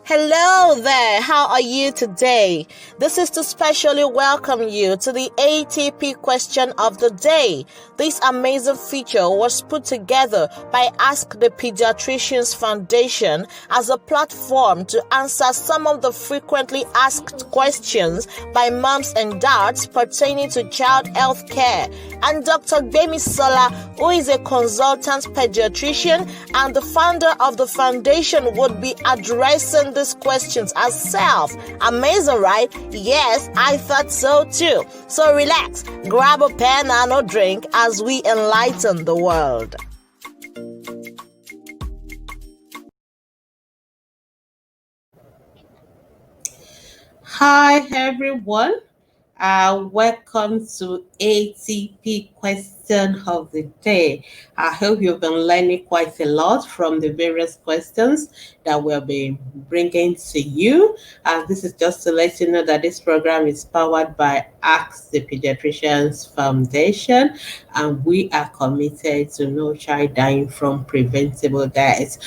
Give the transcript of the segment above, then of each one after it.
Hello there, how are you today? This is to specially welcome you to the ATP question of the day. This amazing feature was put together by Ask the Pediatricians Foundation as a platform to answer some of the frequently asked questions by moms and dads pertaining to child health care. And Dr. Gbemisola, who is a consultant pediatrician and the founder of the foundation, would be addressing these questions herself. Amazing, right? Yes, I thought so too. So relax, grab a pen and a drink as we enlighten the world. Hi everyone, welcome to ATP question of the day. I hope you've been learning quite a lot from the various questions that we'll be bringing to you. And this is just to let you know that this program is powered by Ask the Pediatricians Foundation, and we are committed to no child dying from preventable deaths.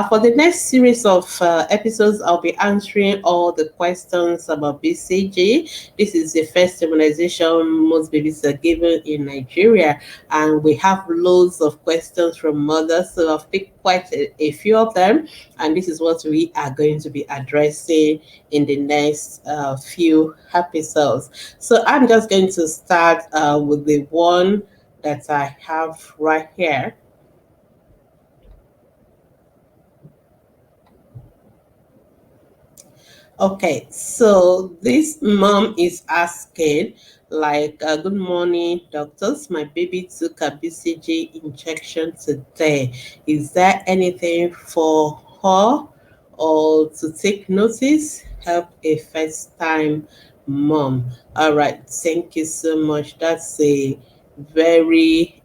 For the next series of episodes, I'll be answering all the questions about BCG. This is the first immunization most babies are given in Nigeria, and we have loads of questions from mothers. So I've picked quite a few of them, and this is what we are going to be addressing in the next few episodes. So I'm just going to start with the one that I have right here. Okay, so this mom is asking, good morning, doctors. My baby took a BCG injection today. Is there anything for her or to take notice? Help a first time mom. All right, thank you so much. That's a very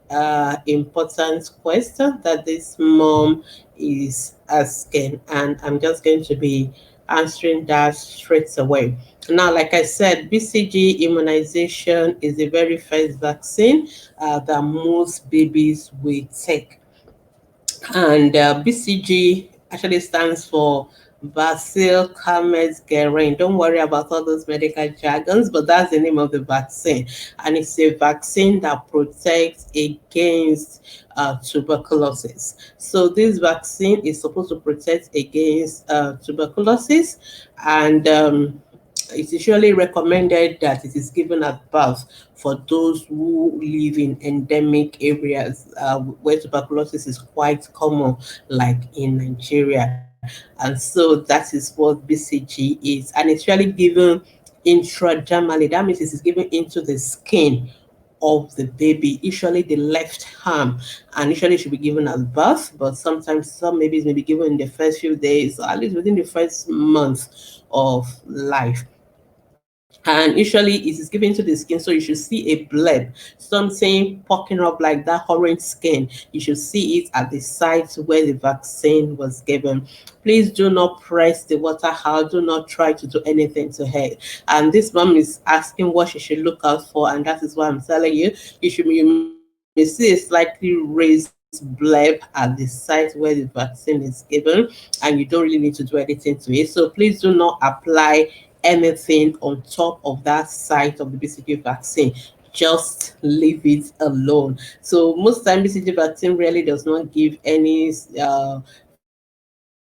important question that this mom is asking, and I'm just going to be answering that straight away. Now, like I said, BCG immunization is the very first vaccine that most babies will take. And BCG actually stands for Bacil Calmette Guerin. Don't worry about all those medical jargons, but that's the name of the vaccine. And it's a vaccine that protects against tuberculosis. So this vaccine is supposed to protect against tuberculosis, and it's usually recommended that it is given at birth for those who live in endemic areas where tuberculosis is quite common, like in Nigeria. And so that is what BCG is. And it's usually given intradermally. That means it is given into the skin of the baby, usually the left arm, and usually should be given at birth, but sometimes some babies may be given in the first few days, or at least within the first month of life. And usually it is given to the skin, so you should see a bleb, something poking up like that orange skin. You should see it at the site where the vaccine was given. Please do not press the water out, do not try to do anything to her. And this mom is asking what she should look out for, and that is why I'm telling you, you may see a slightly raised bleb at the site where the vaccine is given, and you don't really need to do anything to it. So please do not apply anything on top of that site of the BCG vaccine. Just leave it alone. So most time BCG vaccine really does not give any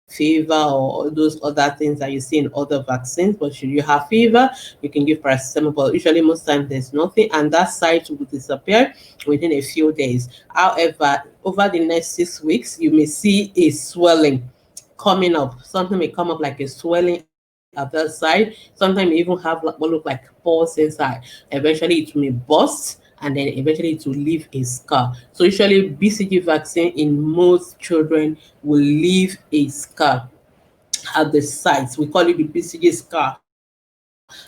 fever or those other things that you see in other vaccines. But should you have fever, you can give paracetamol. But usually most time there's nothing, and that site will disappear within a few days. However, over the next 6 weeks, you may see a swelling coming up. Something may come up like a swelling at that side. Sometimes you even have what look like pores inside. Eventually, it may burst, and then eventually it will leave a scar. So usually, BCG vaccine in most children will leave a scar at the site. We call it the BCG scar.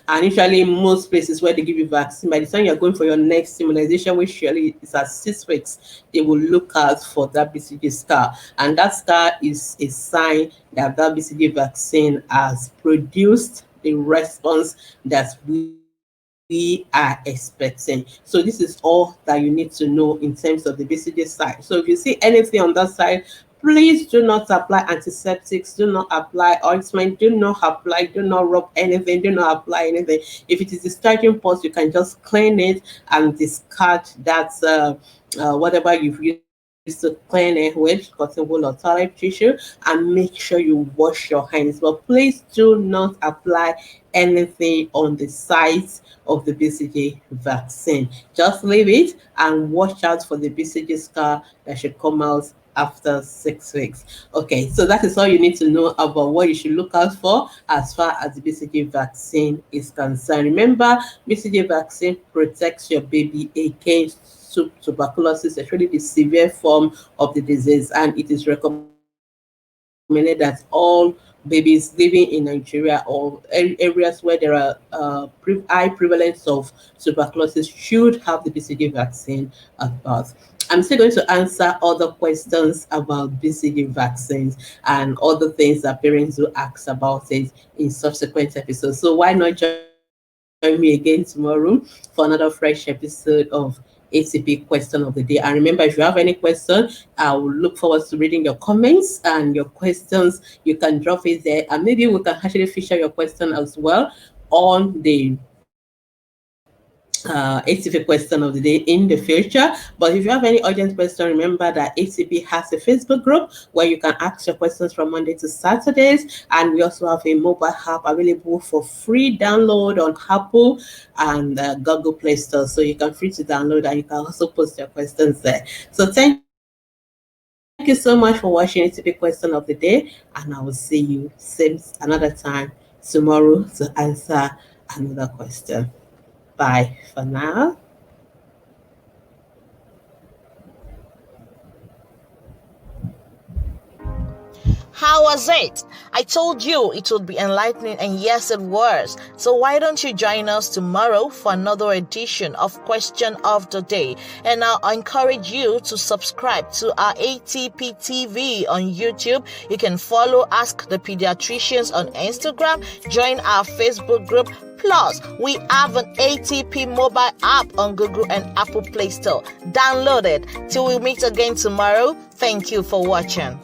And usually, in most places where they give you vaccine, by the time you're going for your next immunization, which usually is at 6 weeks, they will look out for that BCG scar. And that scar is a sign that that BCG vaccine has produced the response that we are expecting. So this is all that you need to know in terms of the BCG side. So if you see anything on that side, Please do not apply antiseptics, do not apply ointment, do not rub anything, do not apply anything. If it is discharging pus, you can just clean it and discard that whatever you've used to clean it with, cotton wool or toilet tissue, and make sure you wash your hands. But please do not apply anything on the sites of the BCG vaccine. Just leave it and watch out for the BCG scar that should come out after 6 weeks. Okay, so that is all you need to know about what you should look out for as far as the BCG vaccine is concerned. Remember, BCG vaccine protects your baby against tuberculosis, especially the severe form of the disease, and it is recommended that all babies living in Nigeria or areas where there are high prevalence of tuberculosis should have the BCG vaccine at birth. I'm still going to answer other questions about BCG vaccines and other things that parents will ask about it in subsequent episodes. So why not join me again tomorrow for another fresh episode of ATP Question of the Day? And remember, if you have any question, I will look forward to reading your comments and your questions. You can drop it there, and maybe we can actually feature your question as well on the ATP question of the day in the future. But if you have any urgent question, remember that ATP has a Facebook group where you can ask your questions from Monday to Saturdays, and we also have a mobile app available for free download on Apple and Google Play Store, so you can free to download and you can also post your questions there. So thank you so much for watching ATP question of the day, and I will see you same another time tomorrow to answer another question. Bye for now. How was it? I told you it would be enlightening, and yes, it was. So why don't you join us tomorrow for another edition of Question of the Day? And I encourage you to subscribe to our ATP TV on YouTube. You can follow Ask the Pediatricians on Instagram. Join our Facebook group. Plus, we have an ATP mobile app on Google and Apple Play Store. Download it. Till we meet again tomorrow, thank you for watching.